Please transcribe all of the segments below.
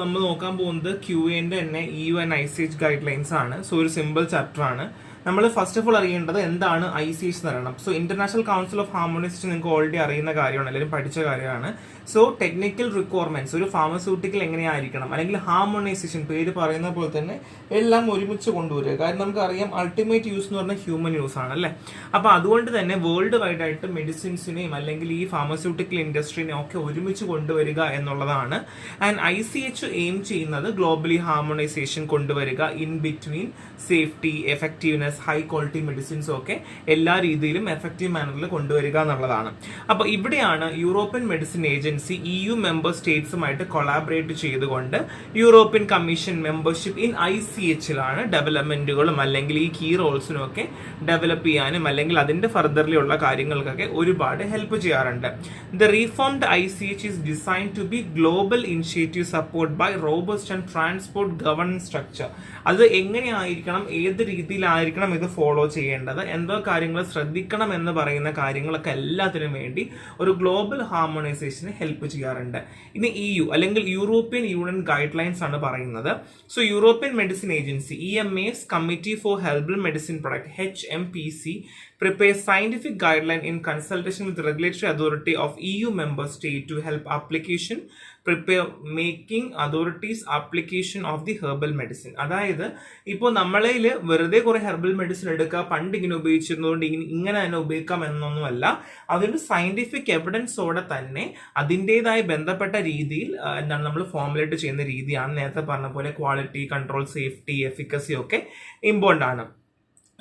നമ്മൾ നോക്കാൻ പോകുന്നത് QA-ന്റെ തന്നെ EU and ICH guide lines ആണ്. സോ ഒരു സിമ്പിൾ ചാപ്റ്റർ ആണ്. നമ്മൾ ഫസ്റ്റ് ഓഫ് ഓൾ അറിയേണ്ടത് എന്താണ് ICH എന്ന് പറയണം. So international council of harmonisation നിങ്ങൾക്ക് ഓൾറെഡി അറിയുന്ന കാര്യമാണ്, എല്ലാവരും പഠിച്ച കാര്യമാണ്. സോ ടെക്നിക്കൽ റിക്വയർമെന്റ്സ് ഒരു ഫാർമസ്യൂട്ടിക്കൽ എങ്ങനെയായിരിക്കണം, അല്ലെങ്കിൽ ഹാർമോണൈസേഷൻ പേര് പറയുന്ന പോലെ തന്നെ എല്ലാം ഒരുമിച്ച് കൊണ്ടുവരിക. കാരണം നമുക്കറിയാം അൾട്ടിമേറ്റ് യൂസ് എന്ന് പറഞ്ഞാൽ ഹ്യൂമൻ യൂസ് ആണ് അല്ലേ. അപ്പൊ അതുകൊണ്ട് തന്നെ വേൾഡ് വൈഡ് ആയിട്ട് മെഡിസിൻസിനെയും അല്ലെങ്കിൽ ഈ ഫാർമസ്യൂട്ടിക്കൽ ഇൻഡസ്ട്രീനെയും ഒക്കെ ഒരുമിച്ച് കൊണ്ടുവരിക എന്നുള്ളതാണ്. ആൻഡ് ICH എയിം ചെയ്യുന്നത് ഗ്ലോബലി ഹാർമോണൈസേഷൻ കൊണ്ടുവരിക, in between safety, effectiveness, high quality മെഡിസിൻസും ഒക്കെ എല്ലാ രീതിയിലും എഫക്റ്റീവ് മാനറിൽ കൊണ്ടുവരിക എന്നുള്ളതാണ്. അപ്പൊ ഇവിടെയാണ് European Medicine Agency EU member സ്റ്റേറ്റ്സുമായിട്ട് കൊളാബറേറ്റ് ചെയ്തുകൊണ്ട് യൂറോപ്യൻ കമ്മീഷൻ മെമ്പർഷിപ്പ് ഇൻ ICH-ലാണ് ഡെവലപ്മെന്റുകളും അല്ലെങ്കിൽ ഈ കീ റോൾസിനും ഒക്കെ ഡെവലപ്പ് ചെയ്യാനും അല്ലെങ്കിൽ അതിന്റെ ഫർദർലി ഉള്ള കാര്യങ്ങൾക്കൊക്കെ ഒരുപാട് ഹെൽപ്പ് ചെയ്യാറുണ്ട്. The reformed ICH is designed to be global initiative support by robust and transport governance structure. അത് എങ്ങനെയായിരിക്കണം, ഏത് രീതിയിലായിരിക്കണം ഇത് ഫോളോ ചെയ്യേണ്ടത്, എന്തോ കാര്യങ്ങൾ ശ്രദ്ധിക്കണം എന്ന് പറയുന്ന കാര്യങ്ങളൊക്കെ എല്ലാത്തിനും വേണ്ടി ഒരു ഗ്ലോബൽ ഹാർമോണൈസേഷന് ഹെൽപ്പ് ചെയ്യാറുണ്ട്. ഇനി EU അല്ലെങ്കിൽ യൂറോപ്യൻ യൂണിയൻ ഗൈഡ് ലൈൻസ് ആണ് പറയുന്നത്. So European Medicine agency EMA's committee for herbal medicine product HMPC prepares scientific guideline in consultation with the regulatory authority of EU member state to help application prepare making authorities application of the herbal medicine. അതായത് ഇപ്പോൾ നമ്മളതിൽ വെറുതെ കുറെ herbal medicine എടുക്കുക, പണ്ട് ഇങ്ങനെ ഉപയോഗിച്ചിരുന്നതുകൊണ്ട് ഇങ്ങനെ തന്നെ ഉപയോഗിക്കാം എന്നൊന്നുമല്ല. അതിന് സയന്റിഫിക് എവിഡൻസോടെ തന്നെ അതിൻ്റെതായ ബന്ധപ്പെട്ട രീതിയിൽ എന്താണ് നമ്മൾ ഫോർമുലേറ്റ് ചെയ്യുന്ന രീതിയാണ്. നേരത്തെ പറഞ്ഞ പോലെ ക്വാളിറ്റി കൺട്രോൾ, സേഫ്റ്റി, എഫിക്കസി ഒക്കെ ഇമ്പോർട്ടൻ്റ് ആണ്.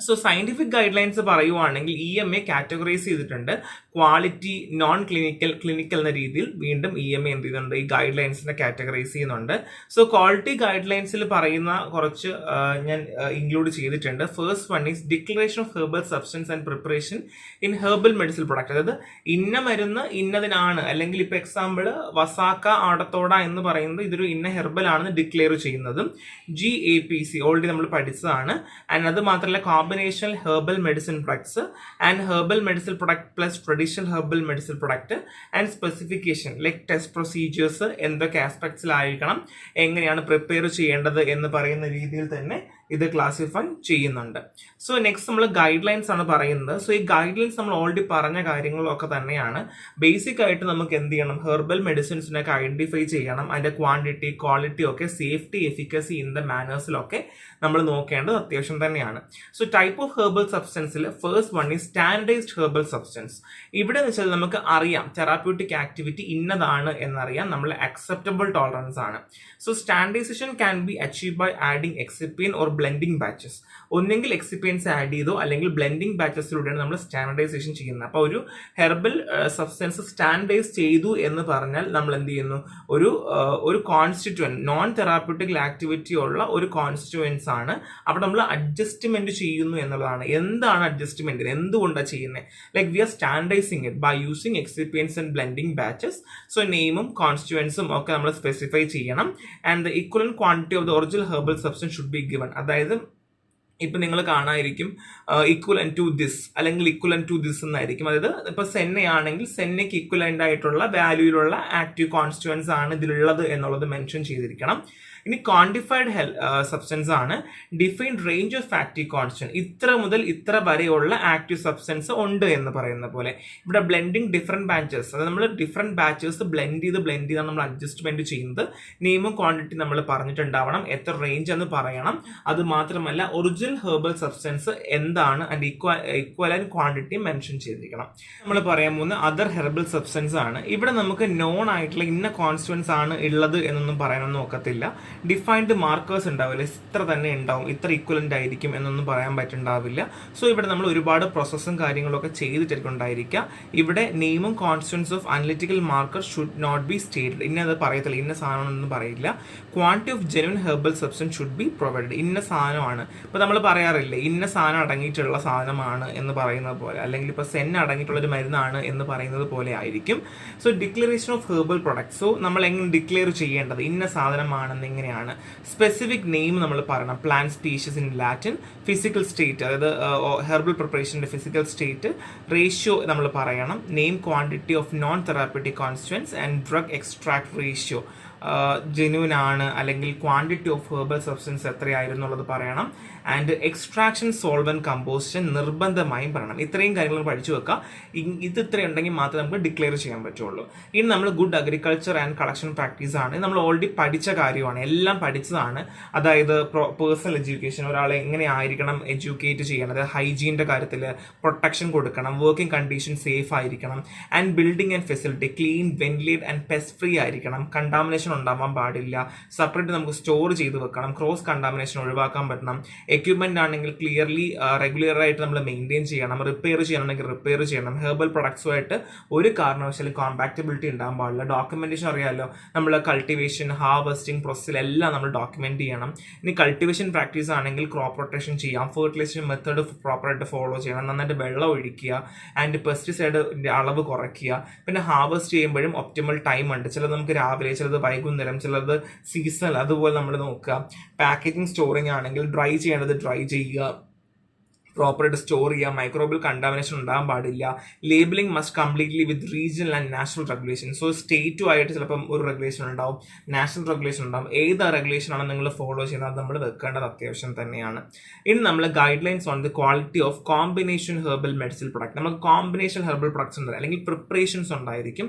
സോ സയന്റിഫിക് ഗൈഡ് ലൈൻസ് പറയുവാണെങ്കിൽ EMA കാറ്റഗറൈസ് ചെയ്തിട്ടുണ്ട്. ക്വാളിറ്റി, നോൺ ക്ലിനിക്കൽ, ക്ലിനിക്കൽ എന്ന രീതിയിൽ വീണ്ടും EMA എന്ത് ചെയ്യുന്നുണ്ട്, ഈ ഗൈഡ് ലൈൻസിനെ കാറ്റഗറൈസ് ചെയ്യുന്നുണ്ട്. സോ ക്വാളിറ്റി ഗൈഡ് ലൈൻസിൽ പറയുന്ന കുറച്ച് ഞാൻ ഇൻക്ലൂഡ് ചെയ്തിട്ടുണ്ട്. First one is declaration of herbal substance and preparation in herbal medicine product. അതായത് ഇന്ന മരുന്ന് ഇന്നതിനാണ്, അല്ലെങ്കിൽ ഇപ്പൊ എക്സാമ്പിൾ വസാക്ക, ആടത്തോട എന്ന് പറയുന്നത് ഇതൊരു ഇന്ന ഹെർബൽ ആണെന്ന് ഡിക്ലെയർ ചെയ്യുന്നതും GAPC ഓൾറെഡി നമ്മൾ പഠിച്ചതാണ്. ആൻഡ് അത് മാത്രമല്ല combination herbal medicine products and herbal medicinal product plus traditional herbal medicinal product and specification like test procedures എന്തൊക്കെ ആസ്പെക്ട്സിലായിരിക്കണം, എങ്ങനെയാണ് പ്രിപ്പയർ ചെയ്യേണ്ടത് എന്ന് പറയുന്ന രീതിയിൽ തന്നെ ഇത് ക്ലാസിഫൈ ചെയ്യുന്നുണ്ട്. സോ നെക്സ്റ്റ് നമ്മൾ ഗൈഡ് ലൈൻസ് ആണ് പറയുന്നത്. സോ ഈ ഗൈഡ് ലൈൻസ് നമ്മൾ ഓൾറെഡി പറഞ്ഞ കാര്യങ്ങളൊക്കെ തന്നെയാണ്. ബേസിക് ആയിട്ട് നമുക്ക് എന്ത് ചെയ്യണം, ഹെർബൽ മെഡിസിൻസിനൊക്കെ ഐഡന്റിഫൈ ചെയ്യണം, അതിന്റെ ക്വാണ്ടിറ്റി, ക്വാളിറ്റി ഒക്കെ, സേഫ്റ്റി, എഫിക്കസി ഇൻ ദ മാനേഴ്സിലൊക്കെ നമ്മൾ നോക്കേണ്ടത് അത്യാവശ്യം തന്നെയാണ്. സോ ടൈപ്പ് ഓഫ് ഹെർബൽ സബ്സ്റ്റൻസിൽ first one is standardised herbal substance. ഇവിടെ എന്ന് വെച്ചാൽ നമുക്ക് അറിയാം തെറാപ്യൂട്ടിക് ആക്ടിവിറ്റി ഇന്നതാണ് എന്നറിയാം, നമ്മൾ അക്സെപ്റ്റബിൾ ടോളറൻസ് ആണ്. So standardisation can be achieve by adding excipient or blending batches. ഒന്നെങ്കിൽ എക്സിപ്പിയൻസ് ആഡ് ചെയ്തോ അല്ലെങ്കിൽ ബ്ലെൻഡിങ് ബാച്ചസിലൂടെയാണ് നമ്മൾ സ്റ്റാൻഡർഡൈസേഷൻ ചെയ്യുന്നത്. അപ്പോൾ ഒരു ഹെർബൽ സബ്സ്റ്റൻസ് സ്റ്റാൻഡർഡൈസ് ചെയ്തു എന്ന് പറഞ്ഞാൽ നമ്മൾ എന്ത് ചെയ്യുന്നു, ഒരു കോൺസ്റ്റിറ്റ്യൂവൻറ്റ്, നോൺ തെറാപ്യൂട്ടിക്കൽ ആക്ടിവിറ്റി ഉള്ള ഒരു കോൺസ്റ്റിറ്റ്യൂവൻസ് ആണ്. അവിടെ നമ്മൾ അഡ്ജസ്റ്റ്മെന്റ് ചെയ്യുന്നു എന്നുള്ളതാണ്. എന്താണ് അഡ്ജസ്റ്റ്മെന്റ്, എന്തുകൊണ്ടാണ് ചെയ്യുന്നത്? Like we are standardising it by using excipients and blending batches. So നെയിമും കോൺസ്റ്റിറ്റ്യൂവൻസും ഒക്കെ നമ്മൾ സ്പെസിഫൈ ചെയ്യണം. And the equivalent quantity of the original herbal substance should be given. അതായത് ഇപ്പൊ നിങ്ങൾ കാണാതിരിക്കും ഇക്വലന്റ് ടു ദിസ് അല്ലെങ്കിൽ ഇക്വലന്റ് ടു ദിസ് എന്നായിരിക്കും. അതായത് ഇപ്പൊ സെന്നയാണെങ്കിൽ സെന്നയ്ക്ക് ഇക്വലന്റ് ആയിട്ടുള്ള വാല്യൂയിലുള്ള ആക്റ്റീവ് കോൺസ്റ്റിറ്റ്യൂവൻസ് ആണ് ഇതിലുള്ളത് എന്നുള്ളത് മെൻഷൻ ചെയ്തിരിക്കണം. ഇനി ക്വാണ്ടിഫൈഡ് സബ്സ്റ്റൻസ് ആണ്. Defined range of active constituents, ഇത്ര മുതൽ ഇത്ര വരെയുള്ള ആക്റ്റീവ് സബ്സ്റ്റൻസ് ഉണ്ട് എന്ന് പറയുന്ന പോലെ. ഇവിടെ ബ്ലെൻഡിങ് ഡിഫറെന്റ് ബാച്ചസ്, അത് നമ്മൾ ഡിഫറെന്റ് ബാച്ചസ് ബ്ലെൻഡ് ചെയ്താണ് നമ്മൾ അഡ്ജസ്റ്റ്മെന്റ് ചെയ്യുന്നത്. നെയിമും ക്വാണ്ടിറ്റി നമ്മൾ പറഞ്ഞിട്ടുണ്ടാവണം, എത്ര റേഞ്ച് എന്ന് പറയണം. അത് മാത്രമല്ല ഒറിജിനൽ ഹെർബൽ സബ്സ്റ്റൻസ് എന്താണ് ആൻഡ് ഇക്വലന്റ് ക്വാണ്ടിറ്റി മെൻഷൻ ചെയ്തിരിക്കണം. നമ്മൾ പറയാൻ പോകുന്ന അതർ ഹെർബൽ സബ്സ്റ്റൻസ് ആണ്. ഇവിടെ നമുക്ക് നോൺ ആയിട്ടുള്ള ഇന്ന കോൺസ്റ്റിറ്റ്യൂവൻസ് ആണ് ഉള്ളത് എന്നൊന്നും പറയാനൊന്നും നോക്കത്തില്ല. ഡിഫൈൻഡ് മാർക്കേഴ്സ് ഉണ്ടാവില്ല, ഇത്ര തന്നെ ഉണ്ടാവും, ഇത്ര ഈക്വലന്റ് ആയിരിക്കും എന്നൊന്നും പറയാൻ പറ്റുന്നുണ്ടാവില്ല. സോ ഇവിടെ നമ്മൾ ഒരുപാട് പ്രോസസ്സും കാര്യങ്ങളൊക്കെ ചെയ്തിട്ടായിരിക്കും ഉണ്ടായിരിക്കുക. ഇവിടെ നെയിമും constituents of analytical marker should not be stated. ഇന്നത് പറയത്തില്ല, ഇന്ന സാധനമൊന്നും പറയില്ല. Quantity of genuine herbal substance should be provided. ഇന്ന സാധനമാണ്, ഇപ്പൊ നമ്മൾ പറയാറില്ലേ ഇന്ന സാധനം അടങ്ങിയിട്ടുള്ള സാധനമാണ് എന്ന് പറയുന്നത് പോലെ, അല്ലെങ്കിൽ ഇപ്പൊ സെൻ അടങ്ങിയിട്ടുള്ള ഒരു മരുന്നാണ് എന്ന് പറയുന്നത് പോലെ ആയിരിക്കും. So declaration of herbal products, so നമ്മൾ എങ്ങനെ ഡിക്ലെയർ ചെയ്യേണ്ടത് ഇന്ന സാധനമാണെന്ന് എങ്ങനെയാണ്. സ്പെസിഫിക് നെയിം നമ്മൾ പറയണം. Plant species in Latin, physical state, അതായത് ഹെർബൽ പ്രിപ്പറേഷന്റെ ഫിസിക്കൽ സ്റ്റേറ്റ്, റേഷ്യോ നമ്മൾ പറയണം, name quantity of non therapeutic constituents and drug extract ratio. Genuine ആണ്, അല്ലെങ്കിൽ ക്വാണ്ടിറ്റി ഓഫ് ഹെർബൽ സബ്സ്റ്റൻസ് എത്രയായിരുന്നു എന്നുള്ളത് പറയണം. ആൻഡ് എക്സ്ട്രാക്ഷൻ, സോൾവെന്റ്, കമ്പോസിഷൻ നിർബന്ധമായും പറയണം. ഇത്രയും കാര്യങ്ങൾ പഠിച്ചു വെക്കുക. ഇത് ഇത്രയുണ്ടെങ്കിൽ മാത്രമേ നമുക്ക് ഡിക്ലെയർ ചെയ്യാൻ പറ്റുള്ളൂ. ഇനി നമ്മൾ good agriculture and collection practice ആണ്. നമ്മൾ ഓൾറെഡി പഠിച്ച കാര്യമാണ്, എല്ലാം പഠിച്ചതാണ്. അതായത് പേഴ്സണൽ എഡ്യൂക്കേഷൻ, ഒരാളെ എങ്ങനെ ആയിരിക്കണം എഡ്യൂക്കേറ്റ് ചെയ്യണത്, ഹൈജീൻ്റെ കാര്യത്തിൽ പ്രൊട്ടക്ഷൻ കൊടുക്കണം, വർക്കിംഗ് കണ്ടീഷൻ സേഫ് ആയിരിക്കണം, and building and facility clean, ventilate and pest free ആയിരിക്കണം, കണ്ടാമിനേഷൻ ഉണ്ടാവാൻ പാടില്ല, സെപ്പറേറ്റ് നമുക്ക് സ്റ്റോർ ചെയ്ത് വെക്കണം, ക്രോസ് കണ്ടാമിനേഷൻ ഒഴിവാക്കാൻ പറ്റണം, എക്യുപ്മെന്റ് ആണെങ്കിൽ ക്ലിയർലി റെഗുലർ ആയിട്ട് നമ്മൾ മെയിൻറ്റെയിൻ ചെയ്യണം, റിപ്പയർ ചെയ്യണമെങ്കിൽ റിപ്പയർ ചെയ്യണം, ഹെർബൽ പ്രൊഡക്ട്സുമായിട്ട് ഒരു കാരണവശാലും കോമ്പാക്റ്റബിലിറ്റി ഉണ്ടാകാൻ പാടില്ല. ഡോക്യുമെന്റേഷൻ അറിയാമല്ലോ, നമ്മൾ കൾട്ടിവേഷൻ, ഹാർവെസ്റ്റിംഗ് പ്രോസസ്സിൽ എല്ലാം നമ്മൾ ഡോക്യുമെന്റ് ചെയ്യണം. ഇനി കൾട്ടിവേഷൻ പ്രാക്ടീസ് ആണെങ്കിൽ ക്രോപ്പ് റൊട്ടേഷൻ ചെയ്യാം, ഫെർട്ടിലൈസേഷൻ മെത്തേഡ് പ്രോപ്പറായിട്ട് ഫോളോ ചെയ്യണം, നന്നായിട്ട് വെള്ളം ഒഴിക്കുക, ആൻഡ് പെസ്റ്റിസൈഡിന്റെ അളവ് കുറയ്ക്കുക. പിന്നെ ഹാർവെസ്റ്റ് ചെയ്യുമ്പോഴും ഒപ്റ്റിമൽ ടൈം ഉണ്ട്, ചിലത് നമുക്ക് രാവിലെ, ചിലത് വൈകുന്നേരം, ചിലത് സീസണൽ, അതുപോലെ നമ്മൾ നോക്കുക. പാക്കേജിങ്, സ്റ്റോറിംഗ് ആണെങ്കിൽ ഡ്രൈ ചെയ്യേണ്ടത് ഡ്രൈ ചെയ്യുക, പ്രോപ്പറായിട്ട് സ്റ്റോർ ചെയ്യുക, മൈക്രോബിയൽ കണ്ടാമിനേഷൻ ഉണ്ടാകാൻ പാടില്ല. Labelling must completely with regional and national regulation. So സ്റ്റേറ്റും ആയിട്ട് ചിലപ്പം ഒരു റെഗുലേഷൻ ഉണ്ടാവും, നാഷണൽ റെഗുലേഷൻ ഉണ്ടാവും. ഏത് റെഗുലേഷനാണ് നിങ്ങൾ ഫോളോ ചെയ്യുന്നത് അത് നമ്മൾ വെക്കേണ്ടത് അത്യാവശ്യം തന്നെയാണ്. ഇനി നമ്മൾ guide lines on the quality of combination herbal medicine product. നമുക്ക് കോമ്പിനേഷൻ ഹെർബൽ പ്രൊഡക്ട്സ് ഉണ്ട്, അല്ലെങ്കിൽ പ്രിപ്പറേഷൻസ് ഉണ്ടായിരിക്കും.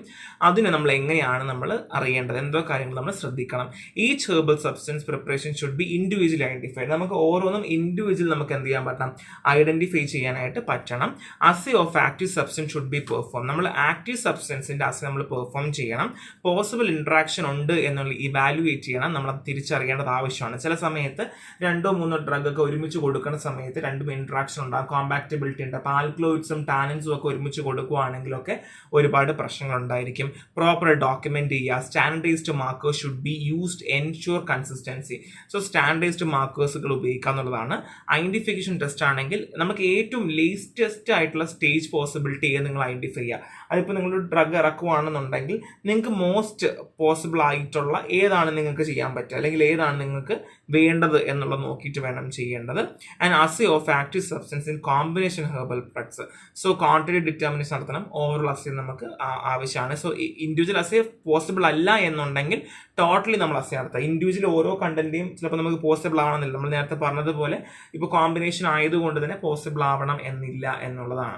അതിന് നമ്മൾ എങ്ങനെയാണ് നമ്മൾ അറിയേണ്ടത്, എന്തോ കാര്യങ്ങൾ നമ്മൾ ശ്രദ്ധിക്കണം. Each herbal substance preparation should be individually identified. നമുക്ക് ഓരോന്നും ഇൻഡിവിജ്വൽ നമുക്ക് എന്ത് ചെയ്യാൻ പറ്റണം, ഐഡന്റിഫൈ ചെയ്യാനായിട്ട് പറ്റണം. Assay of active substance should be perform. നമ്മൾ ആക്റ്റീവ് സബ്സ്റ്റൻസിന്റെ അസേ നമ്മൾ പെർഫോം ചെയ്യണം. പോസിബിൾ ഇന്ററാക്ഷൻ ഉണ്ട് എന്നുള്ള ഇവാലുവേറ്റ് ചെയ്യണം, നമ്മൾ തിരിച്ചറിയേണ്ടത് ആവശ്യമാണ്. ചില സമയത്ത് 2-3 ഡ്രഗ് ഒക്കെ ഒരുമിച്ച് കൊടുക്കുന്ന സമയത്ത് രണ്ടും ഇന്ററാക്ഷൻ ഉണ്ടാകും, കോമ്പാക്റ്റബിലിറ്റി ഉണ്ട്. അപ്പോൾ ആൽക്കലോയിഡ്സും ടാനിൻസും ഒക്കെ ഒരുമിച്ച് കൊടുക്കുകയാണെങ്കിലൊക്കെ ഒരുപാട് പ്രശ്നങ്ങൾ ഉണ്ടായിരിക്കും. പ്രോപ്പർ ഡോക്യുമെന്റ് ചെയ്യുക. Standardised markers should be used, ensure consistency. So standardised മാർക്കേഴ്സുകൾ ഉപയോഗിക്കുക എന്നുള്ളതാണ്. ഐഡന്റിഫിക്കേഷൻ ടെസ്റ്റ് ആണെങ്കിൽ നമുക്ക് ഏറ്റവും ലേറ്റസ്റ്റ് ആയിട്ടുള്ള സ്റ്റേജ് പോസിബിലിറ്റി നിങ്ങൾ ഐഡന്റിഫൈ ചെയ്യുക. അതിപ്പോൾ നിങ്ങളൊരു ഡ്രഗ് ഇറക്കുവാണെന്നുണ്ടെങ്കിൽ നിങ്ങൾക്ക് മോസ്റ്റ് പോസിബിൾ ആയിട്ടുള്ള ഏതാണ് നിങ്ങൾക്ക് ചെയ്യാൻ പറ്റുക, അല്ലെങ്കിൽ ഏതാണ് നിങ്ങൾക്ക് വേണ്ടത് എന്നുള്ളത് നോക്കിയിട്ട് വേണം ചെയ്യേണ്ടത്. And assay of active substance in combination herbal products. So quantity determination നടത്തണം, ഓവറോൾ അസേ നമുക്ക് ആവശ്യമാണ്. സോ ഇൻഡിവിജ്വൽ അസേ പോസിബിൾ അല്ല എന്നുണ്ടെങ്കിൽ ടോട്ടലി നമ്മൾ അസേ നടത്തുക. ഇൻഡിവിജ്വൽ ഓരോ കണ്ടന്റേയും ചിലപ്പോൾ നമുക്ക് പോസിബിൾ ആവണമെന്നില്ല. നമ്മൾ നേരത്തെ പറഞ്ഞതുപോലെ ഇപ്പോൾ കോമ്പിനേഷൻ ആയതുകൊണ്ട് തന്നെ പോസിബിൾ ആവണം എന്നില്ല എന്നുള്ളതാണ്.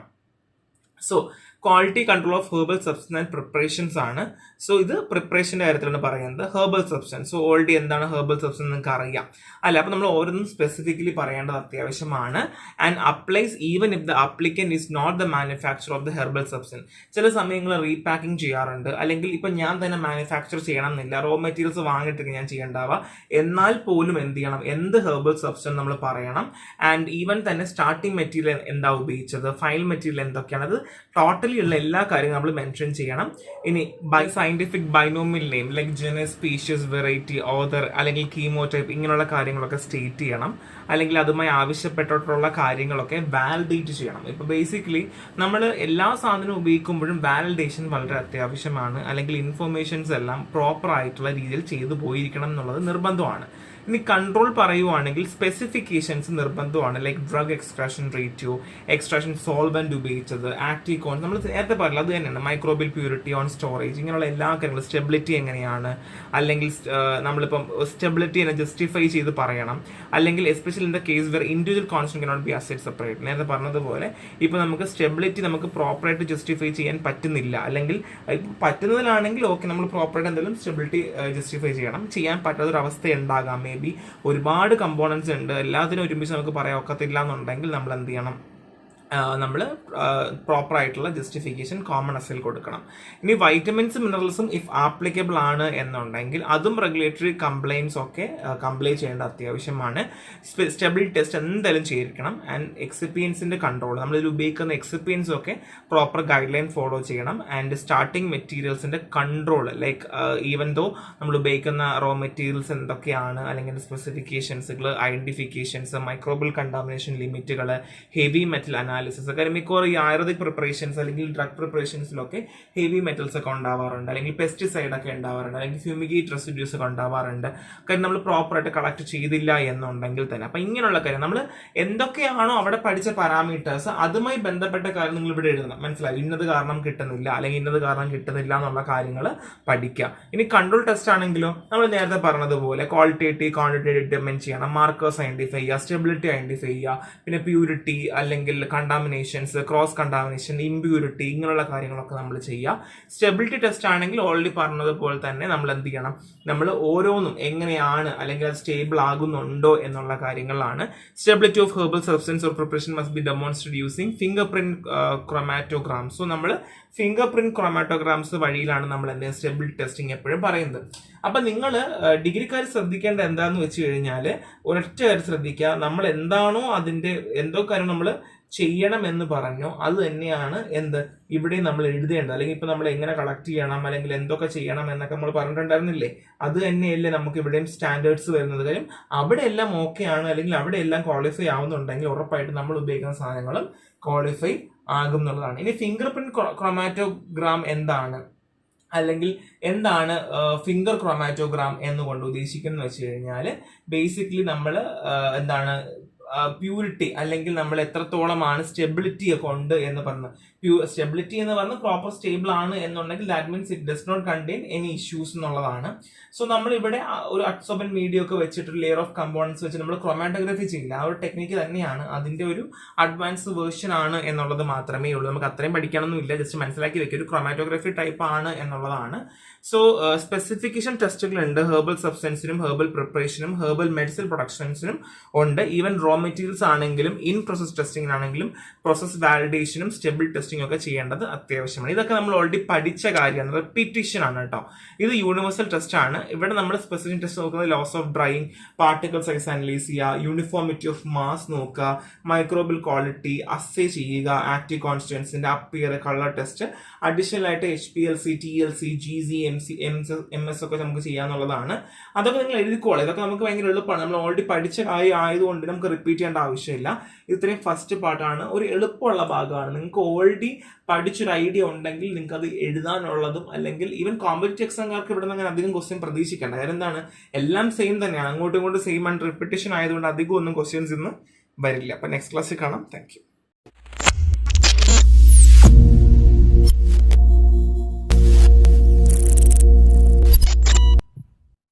So quality control of herbal substance and preparations ആണ്. സോ ഇത് പ്രിപ്പറേഷൻ്റെ കാര്യത്തിലാണ് പറയുന്നത്. ഹെർബൽ സബ്സ്റ്റൻസ്, സോ ഓൾറെഡി എന്താണ് ഹെർബൽ സബ്സ്റ്റൻസ് നിങ്ങൾക്ക് അറിയാം അല്ല. അപ്പോൾ നമ്മൾ ഓരോന്നും സ്പെസിഫിക്കലി പറയേണ്ടത് അത്യാവശ്യമാണ്. And applies even if the applicant is not the manufacturer of the herbal substance. ചില സമയങ്ങളിൽ റീപാക്കിംഗ് ചെയ്യാറുണ്ട്, അല്ലെങ്കിൽ ഇപ്പം ഞാൻ തന്നെ മാനുഫാക്ചർ ചെയ്യണം എന്നില്ല, റോ മെറ്റീരിയൽസ് വാങ്ങിയിട്ട് ഞാൻ ചെയ്യേണ്ടാവുക. എന്നാൽ പോലും എന്ത് ചെയ്യണം, എന്ത് ഹെർബൽ സബ്സ്റ്റൻസ് നമ്മൾ പറയണം. ആൻഡ് ഈവൻ തന്നെ സ്റ്റാർട്ടിംഗ് മെറ്റീരിയൽ എന്താ ഉപയോഗിച്ചത്, ഫൈനൽ മെറ്റീരിയൽ എന്തൊക്കെയാണ്, അത് ടോട്ടലി ഉള്ള എല്ലാ കാര്യങ്ങളും നമ്മൾ മെൻഷൻ ചെയ്യണം. ഇനി by scientific binomial name like genus, species, variety, author, അല്ലെങ്കിൽ കീമോടൈപ്പ്, ഇങ്ങനെയുള്ള കാര്യങ്ങളൊക്കെ സ്റ്റേറ്റ് ചെയ്യണം. അല്ലെങ്കിൽ അതുമായി ആവശ്യപ്പെട്ടിട്ടുള്ള കാര്യങ്ങളൊക്കെ വാലിഡേറ്റ് ചെയ്യണം. ഇപ്പോൾ ബേസിക്കലി നമ്മൾ എല്ലാ സാധനവും ഉപയോഗിക്കുമ്പോഴും വാലിഡേഷൻ വളരെ അത്യാവശ്യമാണ്. അല്ലെങ്കിൽ ഇൻഫർമേഷൻസ് എല്ലാം പ്രോപ്പർ ആയിട്ടുള്ള രീതിയിൽ ചെയ്തു പോയിരിക്കണം എന്നുള്ളത് നിർബന്ധമാണ്. ഇനി കൺട്രോൾ പറയുവാണെങ്കിൽ സ്പെസിഫിക്കേഷൻസ് നിർബന്ധമാണ്. Like drug extraction ratio, extraction solvent ഉപയോഗിച്ചത്, ആക്റ്റീവ് കോൺ, നമ്മൾ നേരത്തെ പറഞ്ഞില്ല അത് തന്നെയാണ്. മൈക്രോബിയൽ പ്യൂരിറ്റി ഓൺ സ്റ്റോറേജ്, ഇങ്ങനെയുള്ള എല്ലാ കാര്യങ്ങളും, സ്റ്റെബിലിറ്റി എങ്ങനെയാണ്, അല്ലെങ്കിൽ നമ്മളിപ്പം സ്റ്റെബിലിറ്റി തന്നെ ജസ്റ്റിഫൈ ചെയ്ത് പറയണം. അല്ലെങ്കിൽ especially in the case where individual constant cannot be assayed separate. നേരത്തെ പറഞ്ഞതുപോലെ ഇപ്പോൾ നമുക്ക് സ്റ്റെബിലിറ്റി നമുക്ക് പ്രോപ്പറായിട്ട് ജസ്റ്റിഫൈ ചെയ്യാൻ പറ്റുന്നില്ല, അല്ലെങ്കിൽ പറ്റുന്നതിലാണെങ്കിൽ ഓക്കെ നമ്മൾ പ്രോപ്പറായിട്ട് എന്തെങ്കിലും സ്റ്റെബിലിറ്റി ജസ്റ്റിഫൈ ചെയ്യണം. ചെയ്യാൻ പറ്റാത്തൊരവസ്ഥ ഉണ്ടാകാം, മേ ബി ഒരുപാട് കമ്പോണൻസ് ഉണ്ട്, എല്ലാത്തിനും ഒരുമിച്ച് നമുക്ക് പറയാൻ ഒക്കത്തില്ല എന്നുണ്ടെങ്കിൽ നമ്മൾ എന്ത് ചെയ്യണം, നമ്മൾ പ്രോപ്പറായിട്ടുള്ള ജസ്റ്റിഫിക്കേഷൻ കോമൺ അസൈൽ കൊടുക്കണം. ഇനി വൈറ്റമിൻസും മിനറൽസും ഇഫ് ആപ്ലിക്കബിൾ ആണ് എന്നുണ്ടെങ്കിൽ അതും റെഗുലേറ്ററി കംപ്ലൈൻസ് ഒക്കെ കംപ്ലൈ ചെയ്യേണ്ട അത്യാവശ്യമാണ്. സ്റ്റെബിലിറ്റി ടെസ്റ്റ് എന്തായാലും ചെയ്തിരിക്കണം. ആൻഡ് എക്സിപ്പിയൻസിന്റെ കൺട്രോൾ, നമ്മളിതിൽ ഉപയോഗിക്കുന്ന എക്സിപ്പിയൻസും ഒക്കെ പ്രോപ്പർ ഗൈഡ് ലൈൻ ഫോളോ ചെയ്യണം. ആൻഡ് സ്റ്റാർട്ടിംഗ് മെറ്റീരിയൽസിന്റെ കൺട്രോൾ, ലൈക്ക് ഈവൻ ദോ നമ്മൾ ഉപയോഗിക്കുന്ന റോ മെറ്റീരിയൽസ് എന്തൊക്കെയാണ്, അല്ലെങ്കിൽ സ്പെസിഫിക്കേഷൻസുകൾ, ഐഡന്റിഫിക്കേഷൻസ്, മൈക്രോബിയൽ കണ്ടാമിനേഷൻ ലിമിറ്റുകൾ, ഹെവി മെറ്റൽ അനാലിസിസ്. കാര്യം മിക്കവാറും ഈ ആയുർവേദിക് പ്രിപ്പറേഷൻസ് അല്ലെങ്കിൽ ഡ്രഗ് പ്രിപ്പറേഷൻസിലൊക്കെ ഹെവി മെറ്റൽസ് ഒക്കെ ഉണ്ടാവാറുണ്ട്, അല്ലെങ്കിൽ പെസ്റ്റിസൈഡ് ഒക്കെ ഉണ്ടാവാറുണ്ട്, അല്ലെങ്കിൽ ഫ്യൂമിഗേറ്റ് റെസിഡ്യൂസ് ഒക്കെ ഉണ്ടാവാറുണ്ട്. കാര്യം നമ്മൾ പ്രോപ്പറായിട്ട് കളക്ട് ചെയ്തില്ല എന്നുണ്ടെങ്കിൽ തന്നെ. അപ്പൊ ഇങ്ങനെയുള്ള കാര്യം നമ്മൾ എന്തൊക്കെയാണോ അവിടെ പഠിച്ച പാരാമീറ്റേഴ്സ് അതുമായി ബന്ധപ്പെട്ട കാര്യം നിങ്ങൾ ഇവിടെ എഴുതണം. മനസ്സിലായി? ഇന്നത് കാരണം കിട്ടുന്നില്ല അല്ലെങ്കിൽ ഇന്നത് കാരണം കിട്ടുന്നില്ല എന്നുള്ള കാര്യങ്ങൾ പഠിക്കുക. ഇനി കൺട്രോൾ ടെസ്റ്റ് ആണെങ്കിലോ നമ്മൾ നേരത്തെ പറഞ്ഞതുപോലെ ക്വാളിറ്റേറ്റീവ് ക്വാണ്ടിറ്റേറ്റീവ് ഡിറ്റർമിൻ ചെയ്യണം, മാർക്കേഴ്സ് ഐഡന്റിഫൈ ചെയ്യുക, സ്റ്റെബിലിറ്റി ഐഡന്റിഫൈ ചെയ്യുക, പിന്നെ പ്യൂരിറ്റി അല്ലെങ്കിൽ കണ്ടാമിനേഷൻസ്, ക്രോസ് കണ്ടാമിനേഷൻ, ഇംപ്യൂരിറ്റി, ഇങ്ങനെയുള്ള കാര്യങ്ങളൊക്കെ നമ്മൾ ചെയ്യുക. സ്റ്റെബിലിറ്റി ടെസ്റ്റ് ആണെങ്കിൽ ഓൾറെഡി പറഞ്ഞതുപോലെ തന്നെ നമ്മൾ എന്ത് ചെയ്യണം, നമ്മൾ ഓരോന്നും എങ്ങനെയാണ് അല്ലെങ്കിൽ അത് സ്റ്റേബിൾ ആകുന്നുണ്ടോ എന്നുള്ള കാര്യങ്ങളാണ്. Stability of herbal substance or preparation must be demonstrate using fingerprint chromatogram. So നമ്മൾ ഫിംഗർ പ്രിന്റ് ക്രൊമാറ്റോഗ്രാംസ് വഴിയിലാണ് നമ്മൾ എന്തെങ്കിലും സ്റ്റെബിലിറ്റി ടെസ്റ്റിംഗ് എപ്പോഴും പറയുന്നത്. അപ്പൊ നിങ്ങൾ ഡിഗ്രിക്കാർ ശ്രദ്ധിക്കേണ്ട എന്താന്ന് വെച്ച് കഴിഞ്ഞാൽ ഒരൊറ്റ കാര്യം ശ്രദ്ധിക്കുക, നമ്മൾ എന്താണോ അതിന്റെ എന്തോ കാര്യം നമ്മൾ ചെയ്യണം എന്ന് പറഞ്ഞോ അത് തന്നെയാണ് എന്ത് ഇവിടെ നമ്മൾ എഴുതേണ്ടത്. അല്ലെങ്കിൽ ഇപ്പൊ നമ്മൾ എങ്ങനെ കളക്ട് ചെയ്യണം അല്ലെങ്കിൽ എന്തൊക്കെ ചെയ്യണം എന്നൊക്കെ നമ്മൾ പറഞ്ഞിട്ടുണ്ടായിരുന്നില്ലേ, അത് തന്നെയല്ലേ നമുക്ക് ഇവിടെയും സ്റ്റാൻഡേർഡ്സ് വരുന്നത്. കാര്യം അവിടെ എല്ലാം ഓക്കെ ആണ് അല്ലെങ്കിൽ അവിടെ എല്ലാം ക്വാളിഫൈ ആവുന്നുണ്ടെങ്കിൽ ഉറപ്പായിട്ട് നമ്മൾ ഉപയോഗിക്കുന്ന സാധനങ്ങളും ക്വാളിഫൈ ആകും എന്നുള്ളതാണ്. ഇനി ഫിംഗർ പ്രിന്റ് ക്രൊമാറ്റോഗ്രാം എന്താണ് അല്ലെങ്കിൽ എന്താണ് ഫിംഗർ ക്രൊമാറ്റോഗ്രാം എന്നുകൊണ്ട് ഉദ്ദേശിക്കുന്നത് വെച്ച് കഴിഞ്ഞാൽ ബേസിക്കലി നമ്മൾ എന്താണ് പ്യൂരിറ്റി അല്ലെങ്കിൽ നമ്മൾ എത്രത്തോളമാണ് സ്റ്റെബിലിറ്റി ഒക്കെ ഉണ്ട് എന്ന് പറഞ്ഞ് സ്റ്റെബിലിറ്റി എന്ന് പറഞ്ഞ് പ്രോപ്പർ സ്റ്റേബിൾ ആണ് എന്നുണ്ടെങ്കിൽ that means it does not contain any issues എന്നുള്ളതാണ്. സോ നമ്മൾ ഇവിടെ ഒരു അഡ്സോർബൻ മീഡിയ ഒക്കെ വെച്ചിട്ട് ലെയർ ഓഫ് കമ്പോണൻസ് വെച്ച് നമ്മൾ ക്രൊമാറ്റോഗ്രഫി ചെയ്യില്ല. ആ ഒരു ടെക്നിക്ക് തന്നെയാണ്, അതിന്റെ ഒരു അഡ്വാൻസ് വേർഷൻ ആണ് എന്നുള്ളത് മാത്രമേ ഉള്ളൂ. നമുക്ക് അത്രയും പഠിക്കണമെന്നില്ല, ജസ്റ്റ് മനസ്സിലാക്കി വെക്കുക ഒരു ക്രൊമാറ്റോഗ്രഫി ടൈപ്പ് ആണ് എന്നുള്ളതാണ്. സോ സ്പെസിഫിക്കേഷൻ ടെസ്റ്റുകൾ ഉണ്ട്, ഹെർബൽ സബ്സ്റ്റൻസിനും ഹെർബൽ പ്രിപ്പറേഷനും ഹെർബൽ മെഡിസിൻ പ്രൊഡക്ഷൻസിനും ഉണ്ട്. ഈവൻ റോ മെറ്റീരിയൽസ് ആണെങ്കിലും ഇൻ പ്രോസസ് ടെസ്റ്റിംഗിനാണെങ്കിലും പ്രോസസ് വാലിഡേഷനും സ്റ്റെബിൾ ടെസ്റ്റിംഗ് ഒക്കെ ചെയ്യേണ്ടത് അത്യാവശ്യമാണ്. ഇതൊക്കെ നമ്മൾ ഓൾറെഡി പഠിച്ച കാര്യമാണ്, റിപ്പീറ്റേഷൻ ആണ് കേട്ടോ. ഇത് യൂണിവേഴ്സൽ ടെസ്റ്റ് ആണ്. ഇവിടെ നമ്മൾ സ്പെസിഫിക് ടെസ്റ്റ് നോക്കുന്നത് loss of drying, particle size analyse ചെയ്യുക, യൂണിഫോമിറ്റി ഓഫ് മാസ് നോക്കുക, മൈക്രോബിയൽ ക്വാളിറ്റി അസേ ചെയ്യുക, ആക്റ്റീവ് കോൺസ്റ്റിറ്റ്യൂവൻസിന്റെ അപ്പിയർ, കളർ ടെസ്റ്റ്, അഡീഷണൽ ആയിട്ട് HPLC, TLC, GZ, MS ഒക്കെ നമുക്ക് ചെയ്യാന്നുള്ളതാണ്. അതൊക്കെ നിങ്ങൾ എഴുതിക്കോളാം. ഇതൊക്കെ നമുക്ക് ഭയങ്കര എളുപ്പമാണ്, നമ്മൾ ഓൾറെഡി പഠിച്ച കാര്യം ആയതുകൊണ്ട് നമുക്ക് റിപ്പീറ്റ് ചെയ്യേണ്ട ആവശ്യമില്ല. ഇത്രയും ഫസ്റ്റ് പാർട്ടാണ്, ഒരു എളുപ്പമുള്ള ഭാഗമാണ്. നിങ്ങൾക്ക് ഓൾറെഡി പഠിച്ചൊരു ഐഡിയ ഉണ്ടെങ്കിൽ നിങ്ങൾക്ക് അത് എഴുതാനുള്ളതും അല്ലെങ്കിൽ ഈവൻ കോമ്പറ്റീവ് എക്സാംകാർക്ക് ഇവിടെ നിന്ന് അങ്ങനെ അധികം ക്വസ്റ്റ്യൻ പ്രതീക്ഷിക്കേണ്ട. കാര്യം എന്താണ്, എല്ലാം സെയിം തന്നെയാണ്, അങ്ങോട്ടും ഇങ്ങോട്ടും സെയിം ആണ്, റിപ്പീറ്റേഷൻ ആയതുകൊണ്ട് അധികം ഒന്നും ക്വസ്റ്റ്യൻസ് ഇന്ന് വരില്ല. അപ്പൊ നെക്സ്റ്റ് ക്ലാസ്സിൽ കാണാം. Thank you.